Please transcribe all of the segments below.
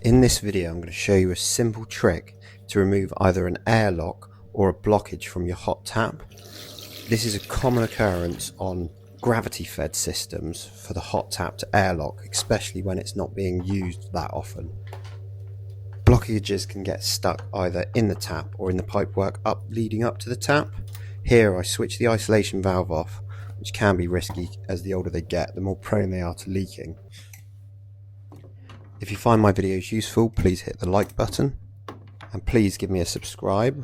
In this video I'm going to show you a simple trick to remove either an airlock or a blockage from your hot tap. This is a common occurrence on gravity fed systems for the hot tap to airlock, especially when it's not being used that often. Blockages can get stuck either in the tap or in the pipework leading up to the tap. Here I switch the isolation valve off, which can be risky as the older they get, the more prone they are to leaking. If you find my videos useful, please hit the like button and please give me a subscribe.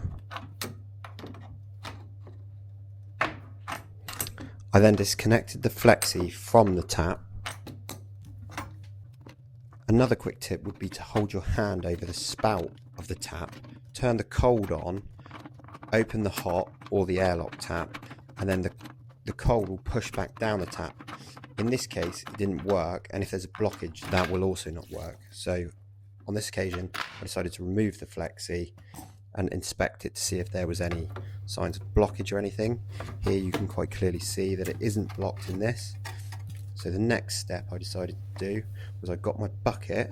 I then disconnected the flexi from the tap. Another quick tip would be to hold your hand over the spout of the tap, turn the cold on, open the hot or the airlock tap, and then the cold will push back down the tap. In this case it didn't work, and if there's a blockage that will also not work. So on this occasion I decided to remove the flexi and inspect it to see if there was any signs of blockage or anything. Here you can quite clearly see that it isn't blocked in this. So the next step I decided to do was I got my bucket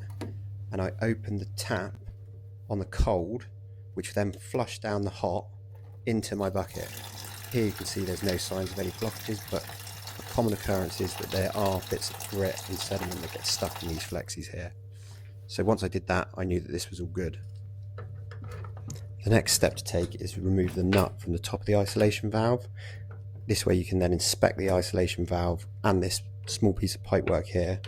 and I opened the tap on the cold, which then flushed down the hot into my bucket. Here you can see there's no signs of any blockages, but a common occurrence is that there are bits of grit and sediment that get stuck in these flexis here. So once I did that, I knew that this was all good. The next step to take is to remove the nut from the top of the isolation valve. This way you can then inspect the isolation valve and this small piece of pipework here.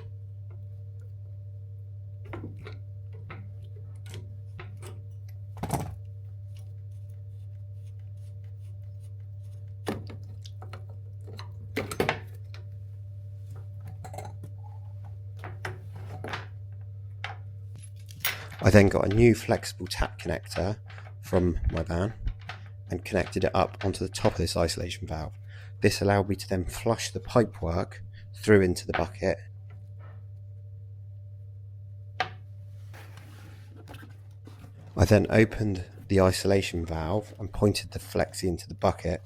I then got a new flexible tap connector from my van and connected it up onto the top of this isolation valve. This allowed me to then flush the pipework through into the bucket. I then opened the isolation valve and pointed the flexi into the bucket.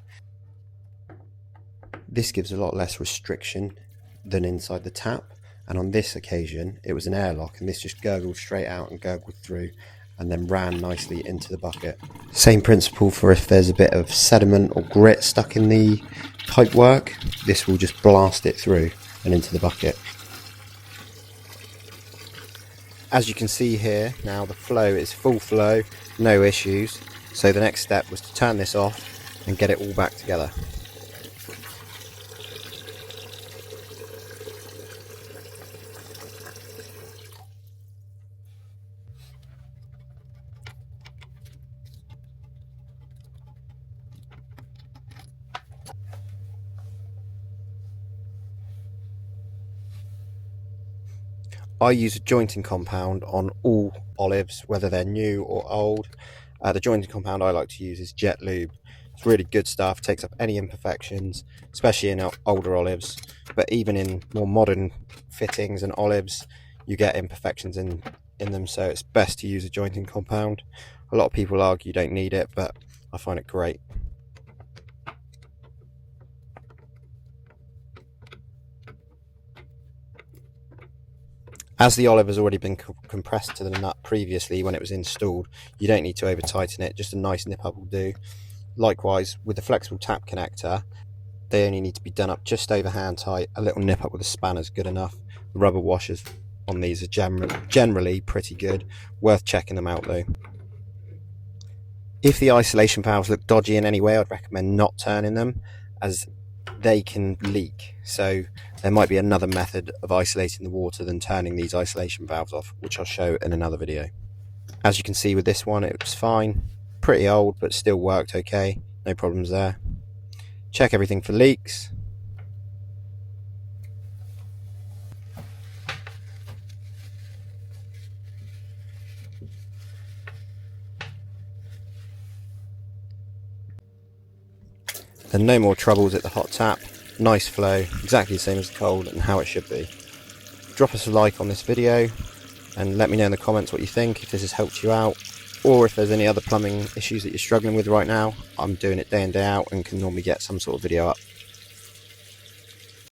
This gives a lot less restriction than inside the tap, and on this occasion it was an airlock, and this just gurgled straight out and gurgled through and then ran nicely into the bucket. Same principle for if there's a bit of sediment or grit stuck in the pipework, this will just blast it through and into the bucket. As you can see here now, the flow is full flow, no issues. So the next step was to turn this off and get it all back together. I use a jointing compound on all olives, whether they're new or old. The jointing compound I like to use is Jet Lube. It's really good stuff, takes up any imperfections, especially in older olives, but even in more modern fittings and olives you get imperfections in them, so it's best to use a jointing compound. A lot of people argue you don't need it, but I find it great. As the olive has already been compressed to the nut previously when it was installed, you don't need to over tighten it, just a nice nip up will do. Likewise with the flexible tap connector, they only need to be done up just over hand tight. A little nip up with a spanner is good enough. The rubber washers on these are generally pretty good, worth checking them out though. If the isolation valves look dodgy in any way, I'd recommend not turning them, as they can leak. So there might be another method of isolating the water than turning these isolation valves off, which I'll show in another video. As you can see with this one, it was fine, pretty old but still worked okay, no problems there. Check everything for leaks. Then no more troubles at the hot tap, nice flow, exactly the same as the cold and how it should be. Drop us a like on this video and let me know in the comments what you think, if this has helped you out, or if there's any other plumbing issues that you're struggling with right now. I'm doing it day in day out and can normally get some sort of video up.